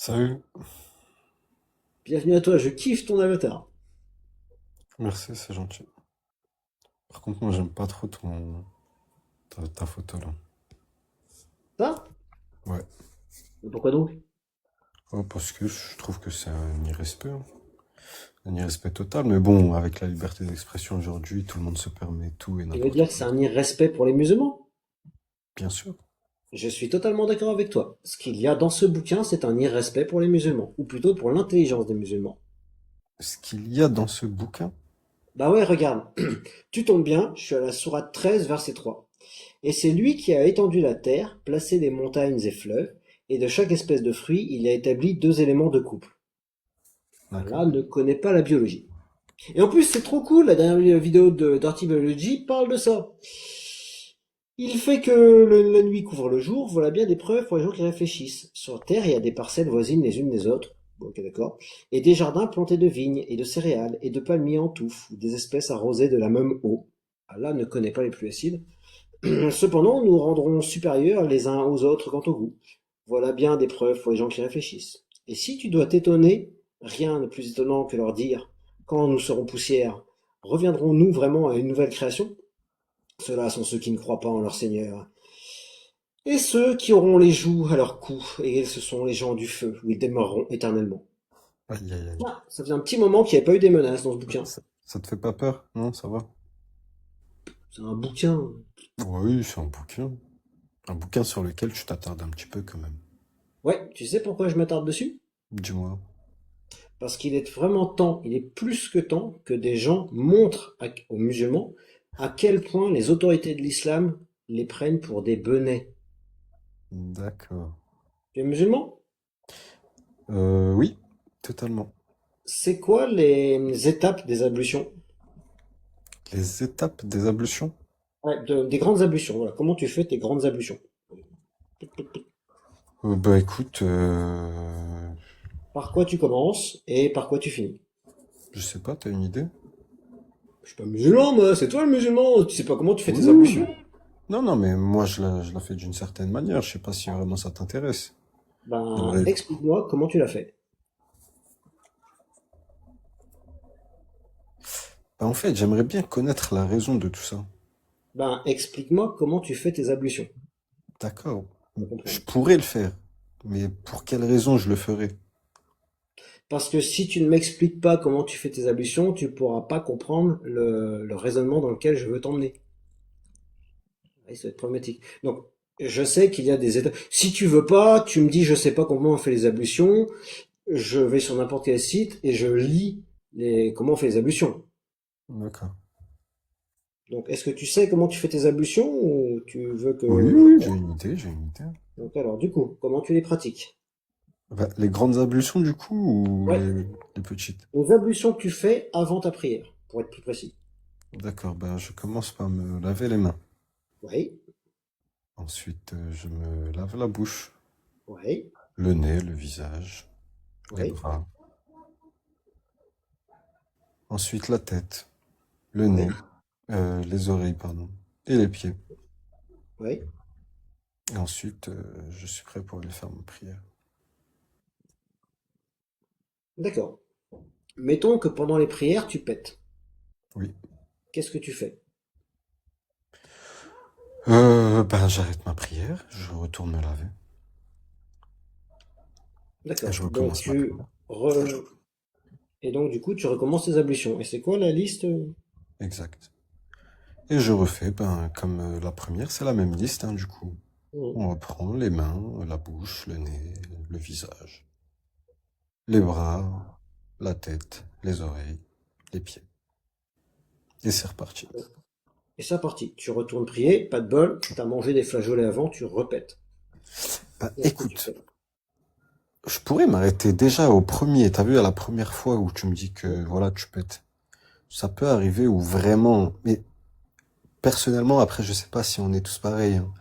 Salut, Bienvenue à toi, je kiffe ton avatar. merci, c'est gentil. Par contre, moi, j'aime pas trop ta photo là. Ça? Ouais. Mais pourquoi donc? Oh, parce que je trouve que c'est un irrespect, hein. Un irrespect total. Mais bon, avec la liberté d'expression aujourd'hui, tout le monde se permet tout et Tu veux n'importe dire que quoi. c'est un irrespect pour les musulmans? Bien sûr. Je suis totalement d'accord avec toi. Ce qu'il y a dans ce bouquin, c'est un irrespect pour les musulmans, ou plutôt pour l'intelligence des musulmans. Ce qu'il y a dans ce bouquin, Bah ouais, regarde, tu tombes bien, je suis à la sourate 13, verset 3. Et c'est lui qui a étendu la terre, placé des montagnes et fleuves, et de chaque espèce de fruit, il a établi deux éléments de couple. d'accord. Allah ne connaît pas la biologie. Et en plus, c'est trop cool, la dernière vidéo de Dirty Biology parle de ça. Il fait que la nuit couvre le jour, voilà bien des preuves pour les gens qui réfléchissent. Sur Terre, il y a des parcelles voisines les unes des autres, bon, ok d'accord, et des jardins plantés de vignes et de céréales et de palmiers en touffe, ou des espèces arrosées de la même eau. Allah ne connaît pas les pluies acides. Cependant, nous rendrons supérieurs les uns aux autres quant au goût. Voilà bien des preuves pour les gens qui réfléchissent. Et si tu dois t'étonner, rien de plus étonnant que leur dire, quand nous serons poussière, reviendrons-nous vraiment à une nouvelle création? Ceux-là sont ceux qui ne croient pas en leur Seigneur. Et ceux qui auront les joues à leur cou, et ce sont les gens du feu, où ils demeureront éternellement. Aïe, aïe, aïe. Ah, ça faisait un petit moment qu'il n'y avait pas eu des menaces dans ce bouquin. Ça te fait pas peur? Non, ça va? C'est un bouquin. Oui, c'est un bouquin. Un bouquin sur lequel tu t'attardes un petit peu quand même. Ouais, tu sais pourquoi je m'attarde dessus? Dis-moi. Parce qu'il est vraiment temps, il est plus que temps que des gens montrent aux musulmans à quel point les autorités de l'islam les prennent pour des benets. D'accord. Tu es musulman? Oui, totalement. C'est quoi les étapes des ablutions? Les étapes des ablutions? Ouais, des grandes ablutions, voilà. Comment tu fais tes grandes ablutions? Bah écoute, Par quoi tu commences et par quoi tu finis? je sais pas, t'as une idée? Je suis pas musulman, moi, c'est toi le musulman. Tu sais pas comment tu fais Oui, tes oui, ablutions? non, non, mais moi je la fais d'une certaine manière. Je sais pas si vraiment ça t'intéresse. Ben, J'aimerais- explique-moi comment tu l'as fait. Bah, en fait, j'aimerais bien connaître la raison de tout ça. Ben, explique-moi comment tu fais tes ablutions. D'accord. Pour Je comprendre. pourrais le faire, mais pour quelle raison je le ferais? Parce que si tu ne m'expliques pas comment tu fais tes ablutions, tu pourras pas comprendre le raisonnement dans lequel je veux t'emmener. Et ça va être problématique. Donc, je sais qu'il y a des étapes. Si tu veux pas, tu me dis je sais pas comment on fait les ablutions, je vais sur n'importe quel site et je lis comment on fait les ablutions. D'accord. Donc, est-ce que tu sais comment tu fais tes ablutions ou tu veux Oui, que... oui, j'ai une idée, j'ai une idée. Donc, alors, du coup, comment tu les pratiques? Bah, les grandes ablutions du coup ou Ouais, les petites? les ablutions que tu fais avant ta prière, pour être plus précis. D'accord, bah je commence par me laver les mains. Oui, Ensuite, je me lave la bouche, oui, le nez, le visage, les oui, bras. Ensuite, la tête, le nez, oui, les oreilles, pardon, et les pieds. oui. Et ensuite, je suis prêt pour aller faire ma prière. D'accord. Mettons que pendant les prières, tu pètes. Oui. Qu'est-ce que tu fais? Ben, j'arrête ma prière, je retourne me laver et je D'accord. Donc recommence ma prière. et donc du coup, tu recommences tes ablutions. Et c'est quoi la liste? Exact. Et je refais, ben, comme la première, c'est la même liste, hein, du coup. Mhm. On reprend les mains, la bouche, le nez, le visage, les bras, la tête, les oreilles, les pieds. Et c'est reparti. Et c'est parti. Tu retournes prier, pas de bol, t'as mangé des flageolets avant, tu repètes. Ben, Qu'est-ce que tu écoute, fais? je pourrais m'arrêter déjà au premier. T'as vu, à la première fois où tu me dis que, voilà, tu pètes. Ça peut arriver où vraiment, mais personnellement, après, je sais pas si on est tous pareils, hein,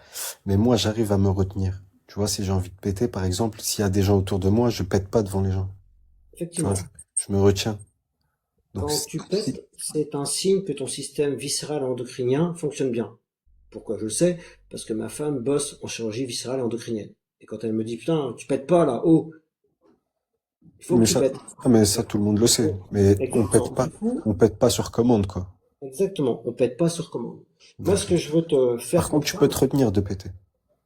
mais moi, j'arrive à me retenir. Tu vois, si j'ai envie de péter, par exemple, s'il y a des gens autour de moi, je pète pas devant les gens. Tu vois, Effectivement, je me retiens. Donc, quand tu si, pètes, c'est un signe que ton système viscéral endocrinien fonctionne bien. Pourquoi je le sais? Parce que ma femme bosse en chirurgie viscérale et endocrinienne. Et quand elle me dit, putain, tu pètes pas là, oh, Il faut que tu pètes. Mais ça, tout le monde le sait. Mais Exactement. Du coup, on pète pas sur commande, quoi. exactement, on pète pas sur commande. Moi, ce que D'accord. je veux te Par faire contre, tu peux te comprendre, retenir de péter.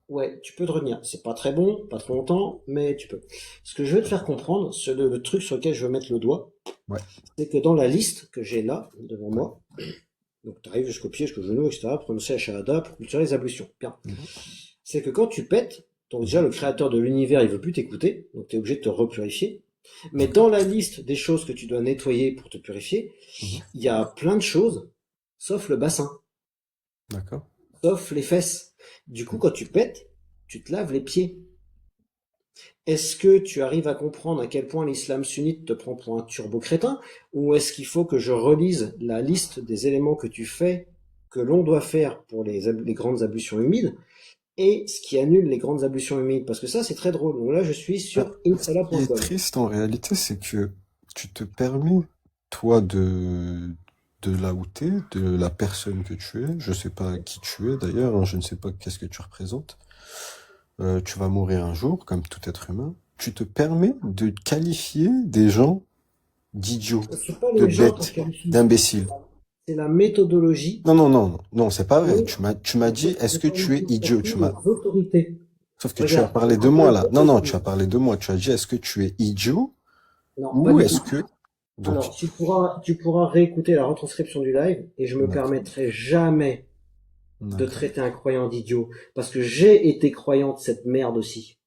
ouais, tu peux te retenir. C'est pas très bon, pas trop longtemps, mais tu peux. Ce que je veux te faire comprendre, le truc sur lequel je veux mettre le doigt, Ouais. c'est que dans la liste que j'ai là, devant Ouais. moi, donc tu arrives jusqu'au pied, jusqu'au genou, etc., prononcer la shahada pour cultiver les ablutions. Bien. Mhm. C'est que quand tu pètes, donc déjà Mhm. le créateur de l'univers, il veut plus t'écouter, donc tu es obligé de te repurifier. Mais D'accord. dans la liste des choses que tu dois nettoyer pour te purifier, Mhm. il y a plein de choses, sauf le bassin, D'accord. sauf les fesses. Du coup, Mhm. quand tu pètes, tu te laves les pieds. Est-ce que tu arrives à comprendre à quel point l'islam sunnite te prend pour un turbo-crétin, ou est-ce qu'il faut que je relise la liste des éléments que tu fais, que l'on doit faire pour les grandes ablutions humides, et ce qui annule les grandes ablutions humides? Parce que ça, c'est très drôle. Donc là, je suis Ah, sur ce qui est insala.com. triste en réalité, c'est que tu te permets, toi, de là où t'es, de la personne que tu es. Je sais pas qui tu es d'ailleurs, hein, je ne sais pas qu'est-ce que tu représentes. Tu vas mourir un jour, comme tout être humain. Tu te permets de qualifier des gens d'idiots, C'est pas de les gens que je bêtes, qualifie, d'imbéciles. c'est la méthodologie Non, non, non, non, non, c'est pas vrai. et Tu m'as dit, est-ce c'est que pas du tu es tout, idiot? c'est les autorités. Sauf que tu as Regarde, parlé de moi là. Non, non, tu as parlé de moi. Tu as dit, est-ce que tu es idiot? non, pas Ou du est-ce tout. que, donc, Alors, tu pourras réécouter la retranscription du live et je me d'accord, permettrai jamais de d'accord, traiter un croyant d'idiot parce que j'ai été croyant de cette merde aussi.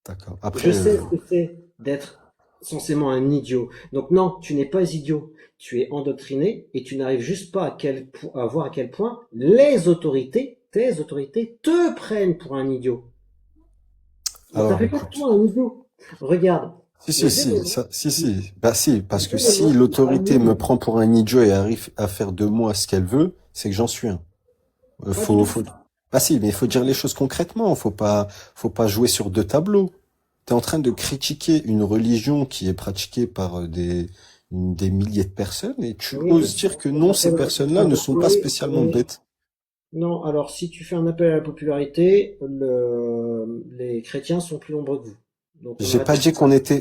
d'accord. Je Après, sais ce que c'est d'être censément un idiot. Donc non, tu n'es pas idiot. Tu es endoctriné et tu n'arrives juste pas à voir à quel point les autorités, tes autorités, te prennent pour un idiot. Donc ça alors fait pas de écoute. toi un idiot. Regarde, Si, si, les si, éléments, ça, si, si. Bah si, parce les que si éléments qui l'autorité me annulent, prend pour un idiot et arrive à faire de moi ce qu'elle veut, c'est que j'en suis un. pas du tout. Faut, ah si, mais il faut dire les choses concrètement. Faut pas jouer sur deux tableaux. T'es en train de critiquer une religion qui est pratiquée par des milliers de personnes et tu Oui, oses dire que ça non, ces s'appelle, personnes-là ne sont pas spécialement oui. bêtes. Non, alors si tu fais un appel à la popularité, les chrétiens sont plus nombreux que vous. Donc on arrête.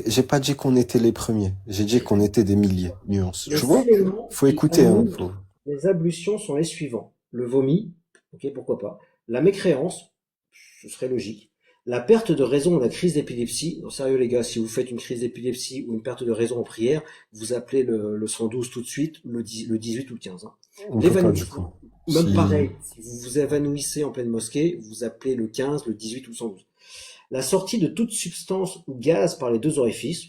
J'ai pas dit qu'on était les premiers. J'ai dit qu'on était des milliers. Nuance. Tu Les vois? éléments Faut qui écouter, hein. annulent les ablutions sont les suivants. Le vomi, ok, pourquoi pas. La mécréance, ce serait logique. La perte de raison ou la crise d'épilepsie. Non, sérieux les gars, si vous faites une crise d'épilepsie ou une perte de raison en prière, vous appelez le 112 tout de suite, le 18 ou le 15. Hein. On peut pas, du coup. L'évanouissement, même Si, pareil, si vous vous évanouissez en pleine mosquée, vous appelez le 15, le 18 ou le 112. La sortie de toute substance ou gaz par les deux orifices,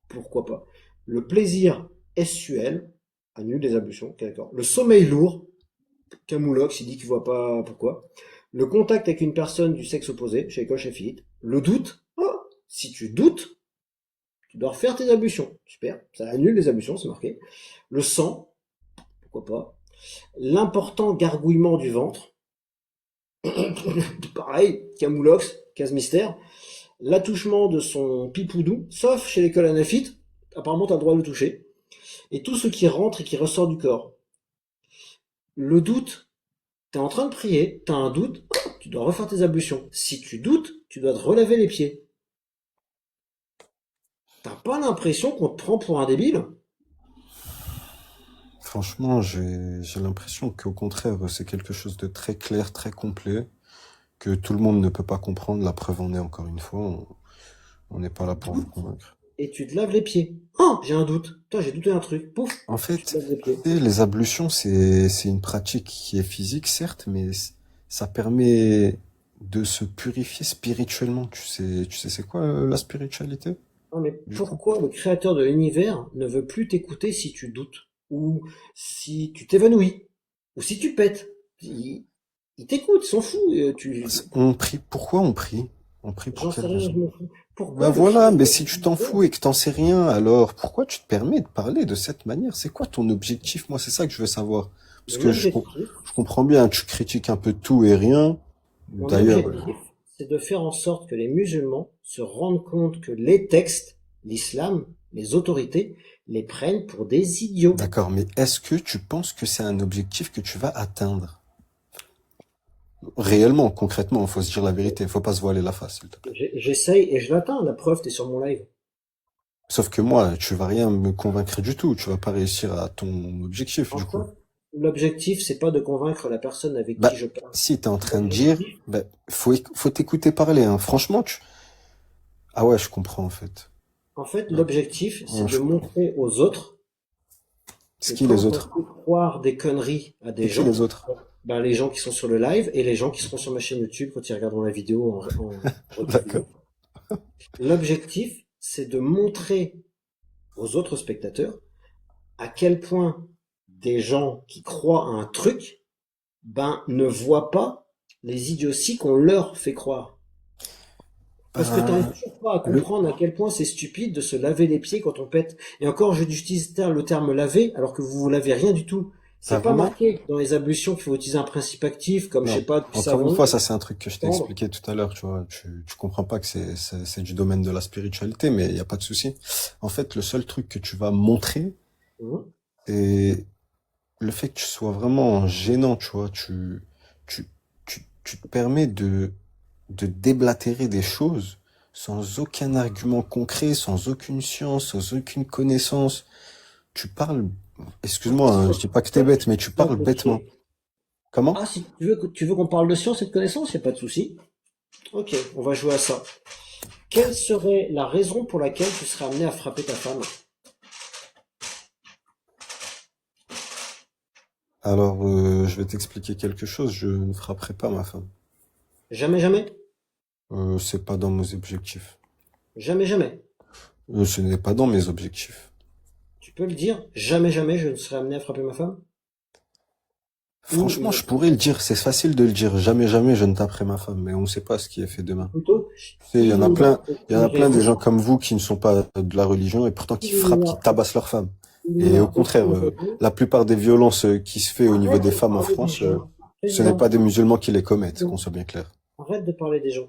pourquoi pas. Le plaisir SUL, annule les ablutions, ok, d'accord. Le sommeil lourd, Camoulox, il dit qu'il voit pas pourquoi. Le contact avec une personne du sexe opposé, chez Coche et Philippe. Le doute, oh, si tu doutes, tu dois refaire tes ablutions. Super, ça annule les ablutions, c'est marqué. Le sang, pourquoi pas. L'important gargouillement du ventre, pareil, Camoulox, case mystère. L'attouchement de son pipoudou, sauf chez les colanaphites, apparemment t'as le droit de le toucher. Et tout ce qui rentre et qui ressort du corps. Le doute, t'es en train de prier, t'as un doute, tu dois refaire tes ablutions. Si tu doutes, tu dois te relaver les pieds. T'as pas l'impression qu'on te prend pour un débile? franchement, j'ai l'impression qu'au contraire, c'est quelque chose de très clair, très complet, que tout le monde ne peut pas comprendre. La preuve en est encore une fois. On n'est pas Tu là pour vous doutes convaincre. et tu te laves les pieds. Oh, j'ai un doute. Putain, j'ai douté un truc. Pouf, En tu te fait, laves les pieds. tu sais, les ablutions, c'est une pratique qui est physique, certes, mais ça permet de se purifier spirituellement. Tu sais, c'est quoi la spiritualité, Non, mais du coup? pourquoi le créateur de l'univers ne veut plus t'écouter si tu doutes? Ou si tu t'évanouis? Ou si tu pètes? Il t'écoute, il s'en fout. On prie. Pourquoi on prie? On prie pour J'en sais quelle rien, raison? je m'en fous. Ben Pourquoi le voilà, mais créateur si de tu t'en l'univers? fous et que t'en sais rien, alors pourquoi tu te permets de parler de cette manière? C'est quoi ton objectif? Moi, c'est ça que je veux savoir. Parce Mon que objectif, je comprends bien, tu critiques un peu tout et rien. mon D'ailleurs, objectif, c'est de faire en sorte que les musulmans se rendent compte que les textes, l'islam, les autorités, les prennent pour des idiots. d'accord, mais est-ce que tu penses que c'est un objectif que tu vas atteindre? Réellement, concrètement, il faut se dire la vérité, il faut pas se voiler la face, s'il te plaît. J'essaye et je l'atteins. La preuve, t'es sur mon live. Sauf que moi, tu vas rien me convaincre du tout. Tu vas pas réussir à ton objectif, En du coup. fait, l'objectif, c'est pas de convaincre la personne avec qui Bah, je parle. si t'es en train de dire, L'objectif, bah, faut t'écouter parler, hein. Franchement, ah ouais, je comprends, en fait. Ouais. l'objectif, c'est Ouais, de je comprends. montrer aux autres que C'est qui les quand on autres? fait croire des conneries à des C'est qui gens, les autres? ben, les gens qui sont sur le live et les gens qui seront sur ma chaîne YouTube quand ils regarderont la vidéo en D'accord. rediffusion. L'objectif, c'est de montrer aux autres spectateurs à quel point des gens qui croient à un truc, ben, ne voient pas les idioties qu'on leur fait croire. Parce que t'arrives Bah, toujours pas à le, comprendre à quel point c'est stupide de se laver les pieds quand on pète. Et encore, j'utilise le terme laver, alors que vous lavez rien du tout. pas C'est pas vraiment? marqué dans les ablutions qu'il faut utiliser un principe actif, comme, je sais Non. pas, du Encore une savon, fois, ça c'est un truc que je t'ai tendre. expliqué tout à l'heure, tu vois. Tu comprends pas que c'est du domaine de la spiritualité, mais il y a pas de souci. En fait, le seul truc que tu vas montrer, Mhm. c'est le fait que tu sois vraiment gênant, tu vois. Tu, tu te permets de déblatérer des choses sans aucun argument concret, sans aucune science, sans aucune connaissance. Tu parles, Ah, excuse-moi, hein, je dis pas que t'es bête, mais tu parles bêtement. Comment? ah, si tu veux qu'on parle de science et de connaissance, y a pas de souci. Ok, on va jouer à ça. Quelle serait la raison pour laquelle tu serais amené à frapper ta femme? Alors, je vais t'expliquer quelque chose. Je ne frapperai pas ma femme. Jamais, jamais? C'est pas dans mes objectifs. Jamais, jamais. Ce n'est pas dans mes objectifs. Tu peux le dire, jamais, jamais je ne serais amené à frapper ma femme? Ou Franchement, je pourrais le dire. C'est facile de le dire. Jamais, jamais, je ne taperai ma femme. Mais on ne sait pas ce qui est fait demain. plutôt, Tu sais, il n'y a il y en aucune a plein des raison, gens comme vous qui ne sont pas de la religion et pourtant qui il frappent, n'y qui a, tabassent leur femme. il n'y Et au a contraire, aucune raison. la plupart des violences qui se fait au niveau Arrête des de femmes en parler des France, gens. ce n'est Président, pas des musulmans qui les commettent, qu'on président, soit bien clair. arrête de parler des gens.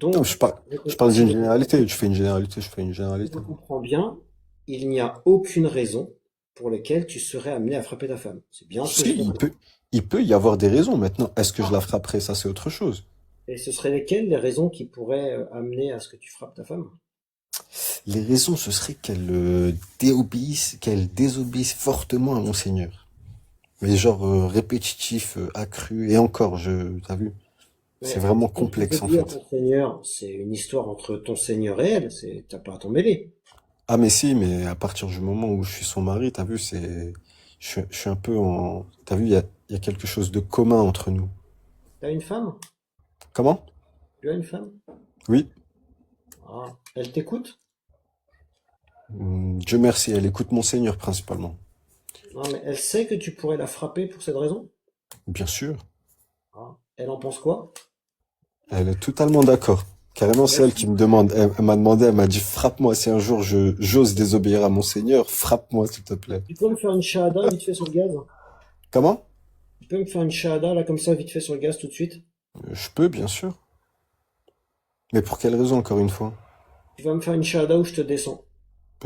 Non, Donc, je parle si d'une je, généralité. Tu fais une généralité, je fais une si je généralité. comprends bien, il n'y a aucune raison pour laquelle tu serais amené à frapper ta femme. C'est bien ce que Si, j'ai compris. il peut y avoir des raisons maintenant. Est-ce que je la frapperai? Ça, c'est autre chose. Et ce seraient lesquelles les raisons qui pourraient amener à ce que tu frappes ta femme? Les raisons, ce serait qu'elle désobéisse fortement à mon Seigneur. Mais genre répétitif, accru, et encore, t'as vu, c'est Mais vraiment quand tu veux complexe en dire fait. ton Seigneur, c'est une histoire entre ton Seigneur et elle, t'as pas à t'en mêler. Ah mais si, mais à partir du moment où je suis son mari, t'as vu, je suis un peu en, t'as vu, il y a quelque chose de commun entre nous. T'as une femme? Comment? Tu as une femme? Oui. Ah, elle t'écoute? Dieu merci, elle écoute mon Seigneur principalement. Non, mais elle sait que tu pourrais la frapper pour cette raison? Bien sûr. Ah, elle en pense quoi? Elle est totalement d'accord. Carrément, c'est elle qui Merci. me demande. Elle m'a demandé, elle m'a dit, frappe-moi si un jour j'ose désobéir à mon Seigneur, frappe-moi s'il te plaît. Tu peux me faire une shahada vite fait sur le gaz? Comment? Tu peux me faire une shahada là comme ça vite fait sur le gaz tout de suite? Je peux, bien sûr. Mais pour quelle raison, encore une fois? Tu vas me faire une shahada où je te descends.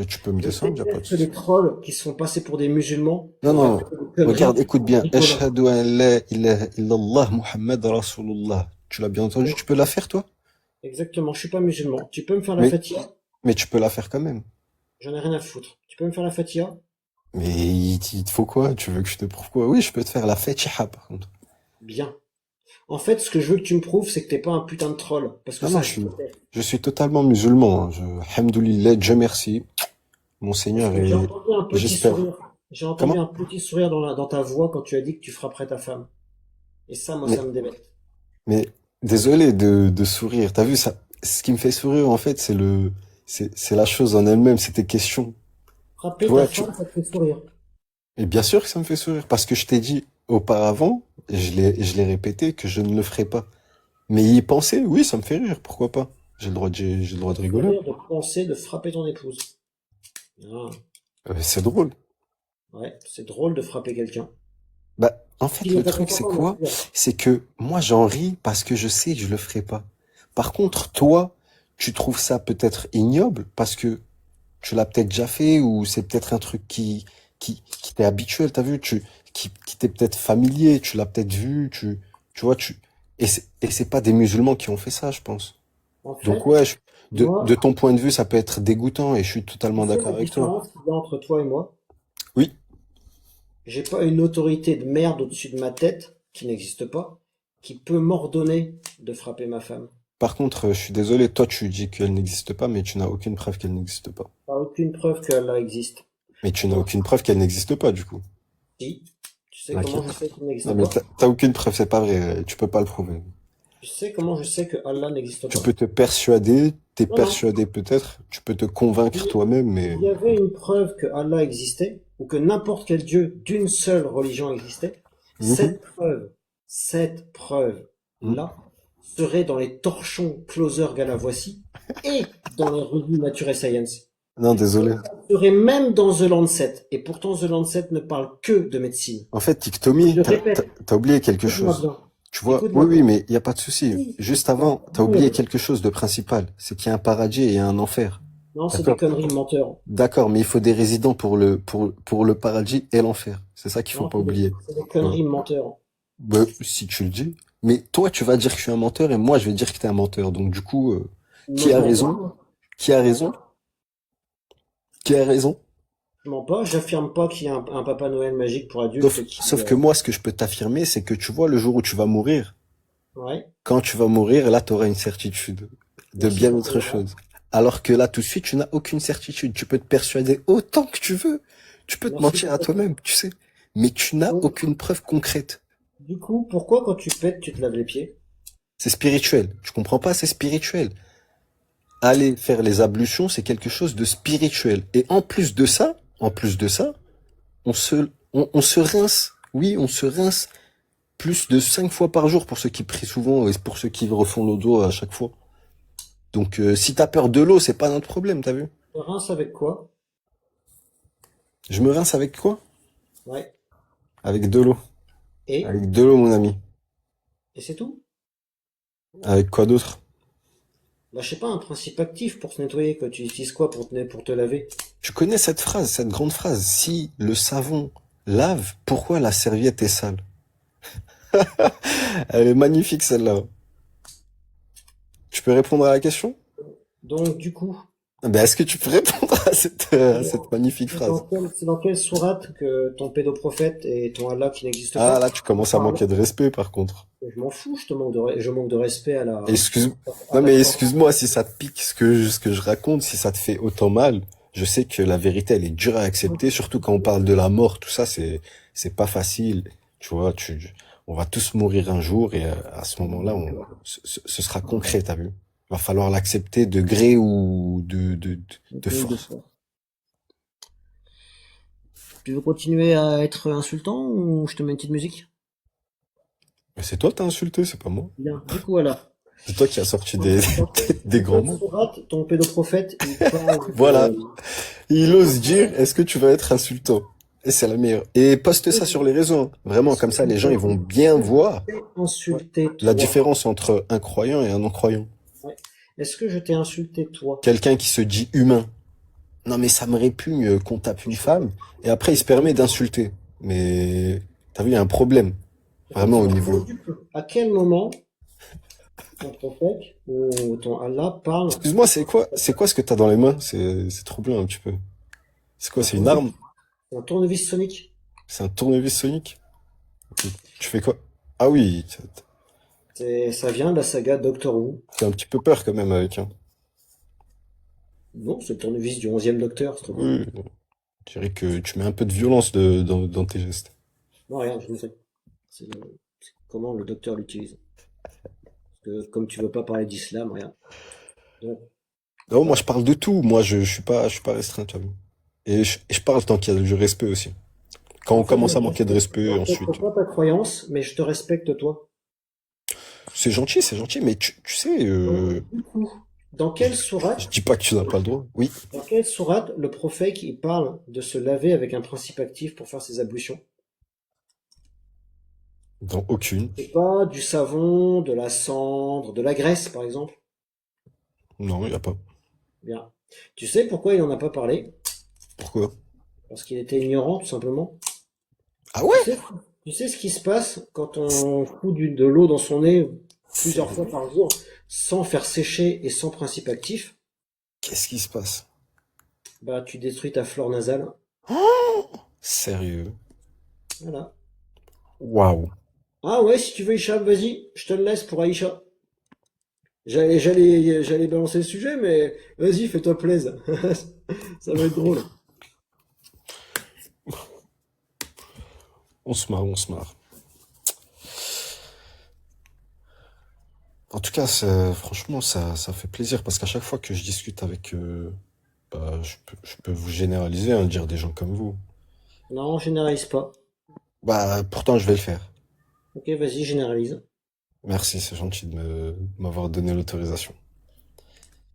Tu peux me Je descendre, y a pas de déteste les souci. trolls qui se font passer pour des musulmans Non, pour non, raconter des regarde, conneries écoute à bien. Nicolas. Ashhadu an la ilaha illallah Muhammad Rasulullah. Tu l'as bien entendu, tu peux la faire, toi? Exactement, je suis pas musulman. Tu peux me faire la Mais, fatiha? mais tu peux la faire quand même. J'en ai rien à foutre. Tu peux me faire la fatiha? Mais il te faut quoi? Tu veux que je te prouve quoi? Oui, je peux te faire la fatiha, par contre. Bien. En fait, ce que je veux que tu me prouves, c'est que t'es pas un putain de troll. Parce que Non, non, ça, je déteste. je suis totalement musulman, hein. Alhamdoulilah, Dieu merci. Mon Parce Seigneur que j'ai est, entendu un petit j'espère. sourire. J'ai entendu Comment? un petit sourire dans ta voix quand tu as dit que tu frapperais ta femme. Et ça, moi, Mais, ça me débecte. mais, désolé de sourire. T'as vu ça? Ce qui me fait sourire, en fait, c'est la chose en elle-même, c'est tes questions. Tu Frapper ta vois, femme, ça te fait sourire. et bien sûr que ça me fait sourire, parce que je t'ai dit auparavant, et je l'ai répété, que je ne le ferai pas. Mais y penser, oui, ça me fait rire, pourquoi pas? J'ai le droit Ça de te fait rigoler. rire de penser de frapper ton épouse. Ah, C'est drôle. ouais, c'est drôle de frapper quelqu'un. Bah, en fait, S'il n'est le pas truc, c'est consentant, bien quoi? sûr. C'est que moi, j'en ris parce que je sais que je le ferai pas. Par contre, toi, tu trouves ça peut-être ignoble parce que tu l'as peut-être déjà fait ou c'est peut-être un truc qui t'est habituel, t'as vu, qui t'est peut-être familier, tu l'as peut-être vu, tu vois, et c'est pas des musulmans qui ont fait ça, je pense. En Donc fait, ouais, Moi, De ton point de vue, ça peut être dégoûtant et je suis tu totalement sais d'accord la avec toi. différence qu'il y a entre toi et moi? Oui. J'ai pas une autorité de merde au-dessus de ma tête, qui n'existe pas, qui peut m'ordonner de frapper ma femme. Par contre, je suis désolé, toi tu dis qu'elle n'existe pas, mais tu n'as aucune preuve qu'elle n'existe pas. Pas aucune preuve qu'elle existe. Mais tu n'as Donc, aucune preuve qu'elle n'existe pas, du coup. si, tu sais Ok. comment je sais qu'elle Non, n'existe mais pas? t'as aucune preuve, c'est pas vrai, tu peux pas le prouver. Tu sais comment je sais que Allah n'existe Tu pas? peux te persuader, t'es Non, non. persuadé peut-être, tu peux te convaincre S'il toi-même, mais... s'il y avait une preuve que Allah existait, ou que n'importe quel Dieu d'une seule religion existait, Mhm. cette Mhm. preuve-là serait dans les torchons Closer Galavoisie et dans les revues Nature et Science. Non, désolé. Serait même dans The Lancet. Et pourtant, The Lancet ne parle que de médecine. En fait, Tiktomi, Je répète, t'as oublié quelque écoute-moi chose. bien. Tu vois, oui, Écoute-moi oui, bien. mais il n'y a pas de souci. Si Juste la avant, t'as oublié preuve, quelque chose de principal. C'est qu'il y a un paradis et il y a un enfer. non, c'est des D'accord? conneries, menteur. D'accord, mais il faut des résidents pour le paradis et l'enfer. C'est ça qu'il faut Non, pas oublier. c'est des Tu vois. conneries, menteur. Bah, si tu le dis. Mais toi, tu vas dire que je suis un menteur et moi, je vais dire que t'es un menteur. Donc, du coup, Non, qui je a mens raison? pas. Qui a Je mens raison? pas. Qui a raison? Je mens pas. J'affirme pas qu'il y a un Papa Noël magique pour Sauf, adultes qui, sauf que moi, ce que je peux t'affirmer, c'est que tu vois, le jour où tu vas mourir, ouais. quand tu vas mourir, là, tu auras une certitude de Merci bien pour autre ton aval. chose. Alors que là, tout de suite, tu n'as aucune certitude. Tu peux te persuader autant que tu veux. Tu peux te Merci mentir pour à ta toi-même, tu sais. Mais tu n'as Donc, aucune preuve concrète. du coup, pourquoi quand tu pètes, tu te laves les pieds? C'est spirituel. Tu comprends pas? C'est spirituel. Aller faire les ablutions, c'est quelque chose de spirituel. Et en plus de ça, on se rince. Oui, on se rince plus de 5 fois par jour pour ceux qui prient souvent et pour ceux qui refont le dos à chaque fois. Donc, si t'as peur de l'eau, c'est pas notre problème, t'as vu? Tu rinces avec quoi? Je me rince avec quoi? Ouais. Avec de l'eau. Et? Avec de l'eau, mon ami. Et c'est tout? Avec quoi d'autre? Bah, je sais pas, un principe actif pour se nettoyer, quoi. Tu utilises quoi pour te laver? Tu connais cette phrase, cette grande phrase. Si le savon lave, pourquoi la serviette est sale? Elle est magnifique, celle-là. Tu peux répondre à la question? Donc, du coup, Ben, est-ce que tu peux répondre à cette magnifique phrase? c'est dans quelle sourate que ton pédoprophète et ton Allah qui n'existe Ah, pas là, tu en commences à parlent? manquer de respect, par contre. Je m'en fous, je manque de respect Excuse, à non, ta mais croix. excuse-moi si ça te pique ce que je raconte, si ça te fait autant mal. Je sais que la vérité, elle est dure à accepter, surtout quand on parle de la mort, tout ça, c'est pas facile. Tu vois, on va tous mourir un jour et à ce moment-là, ce sera concret, t'as vu? Va falloir l'accepter de gré ou de force. Tu veux continuer à être insultant ou je te mets une petite musique? Mais c'est toi, t'as insulté, c'est pas moi. Bien. Du coup, Allah. C'est toi qui as sorti des Dans grands quelle mots. sourate ton pédoprophète il parle Voilà. de... Il ose dire, est-ce que tu vas être insultant? Et c'est la meilleure. Et poste ça sur les réseaux, hein. Vraiment, Est-ce comme que ça, je les gens, ils vont bien t'ai voir insulté la toi? différence entre un croyant et un non-croyant. Ouais. Est-ce que je t'ai insulté toi? Quelqu'un qui se dit humain. Non, mais ça me répugne qu'on tape une femme. Et après, il se permet d'insulter. Mais, t'as vu, il y a un problème. Vraiment au Effectivement. Donc, niveau. du coup, à quel moment ton prophète ou ton Allah parle Excuse-moi, c'est quoi ce que t'as dans les mains? C'est troublant un petit peu. C'est quoi, d'un c'est une tournevis, arme? un tournevis sonique? C'est un tournevis sonique? Tu fais quoi? Ah oui, Ça vient de la saga Doctor Who. t'as un petit peu peur quand même avec, hein. Non, c'est le tournevis du 11e Docteur, c'est trop bien. Oui, je dirais que tu mets un peu de violence dans tes gestes. Non, rien, je ne sais. C'est comment le Docteur l'utilise. Parce que comme tu veux pas parler d'islam, rien. Donc, Non, moi voilà. je parle de tout. Moi je suis pas restreint, tu vois. Et je parle tant qu'il y a du respect aussi. Quand En on fait, commence à manquer de respect, je ensuite. respecte pas ta croyance, mais je te respecte toi. C'est gentil, mais tu sais, Donc, du coup, je dis pas que tu n'as pas le droit. Oui, dans quelle sourate le prophète il parle de se laver avec un principe actif pour faire ses ablutions? dans aucune. C'est pas du savon, de la cendre, de la graisse, par exemple? Non, il y a pas. Bien. Tu sais pourquoi il en a pas parlé? Pourquoi? Parce qu'il était ignorant, tout simplement. Ah Tu ouais? sais, tu sais ce qui se passe quand on fout de l'eau dans son nez C'est plusieurs fois par jour sans faire sécher et sans principe actif? Qu'est-ce qui se passe? Bah, tu détruis ta flore nasale. Sérieux? Voilà. Waouh. Ah ouais, si tu veux, Hicham, vas-y, je te le laisse pour Aïcha. J'allais balancer le sujet, mais vas-y, fais-toi plaisir. Ça va être drôle. On se marre, on se marre. En tout cas, franchement, ça fait plaisir parce qu'à chaque fois que je discute avec, bah, je peux vous généraliser, hein, dire des gens comme vous. Non, généralise pas. Bah, pourtant, je vais le faire. Ok, vas-y, généralise. Merci, c'est gentil de m'avoir donné l'autorisation.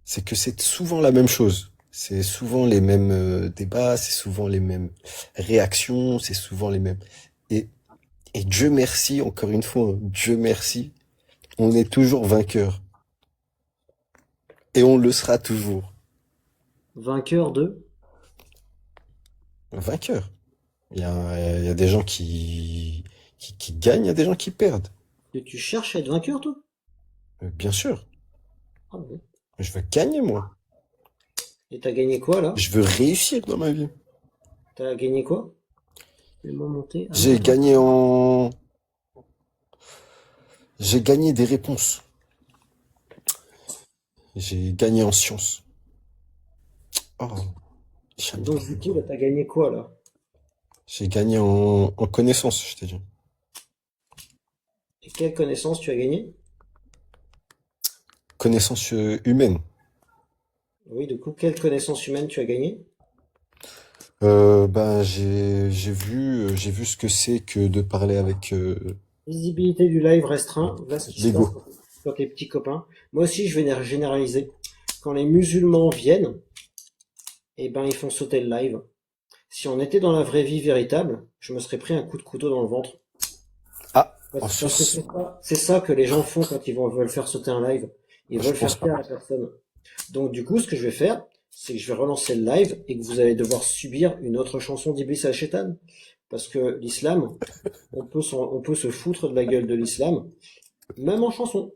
C'est que c'est souvent la même chose. C'est souvent les mêmes débats, c'est souvent les mêmes réactions, c'est souvent les mêmes. Et, et Dieu merci, encore une fois, hein, Dieu merci, on est toujours vainqueur. Et on le sera toujours. Vainqueur de. Vainqueur. Il y a des gens qui gagnent, il y a des gens qui perdent. Que tu cherches à être vainqueur, toi? Bien sûr. Ah bon. Je veux gagner, moi. Et t'as gagné quoi, là? Je veux réussir dans ma vie. T'as gagné quoi? Fais-moi monter. Ah non, J'ai attends. gagné en... J'ai gagné des réponses. J'ai gagné en sciences. Oh, Et Cham. donc, du coup, là, t'as gagné quoi, là? J'ai gagné en connaissances, je t'ai dit. Et quelle connaissance tu as gagné? Connaissances humaines. Oui, du coup, quelle connaissance humaine tu as gagné? Ben, j'ai vu ce que c'est que de parler avec Visibilité du live restreint. Voilà ce qui se passe l'ego. quand les petits copains. Moi aussi, je vais généraliser. Quand les musulmans viennent, eh ben, ils font sauter le live. Si on était dans la vraie vie véritable, je me serais pris un coup de couteau dans le ventre. Ah, Parce que c'est ça que les gens font quand veulent faire sauter un live. Ils je veulent pense faire pas. taire la personne. Donc du coup, ce que je vais faire, c'est que je vais relancer le live et que vous allez devoir subir une autre chanson d'Iblis al-Shaitan. Parce que l'islam, on peut se foutre de la gueule de l'islam, même en chanson.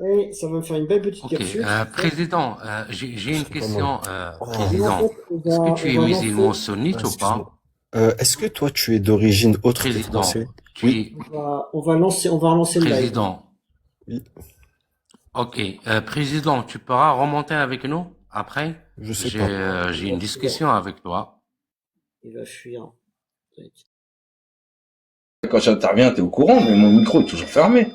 Et ça va me faire une belle petite Ok, capsule. président, Ce j'ai une serait pas mal. question, Oh, Et en président. fait, Est-ce que on tu es va lancer, musulman sunnite ou excuse-moi. pas? Est-ce que toi, tu es d'origine autre que Président, français? tu Oui, es on va relancer le live. président. oui, Ok, président, tu pourras remonter avec nous après? je sais pas. J'ai une discussion avec toi. Il va fuir. Quand j'interviens, t'es au courant, mais mon micro est toujours fermé.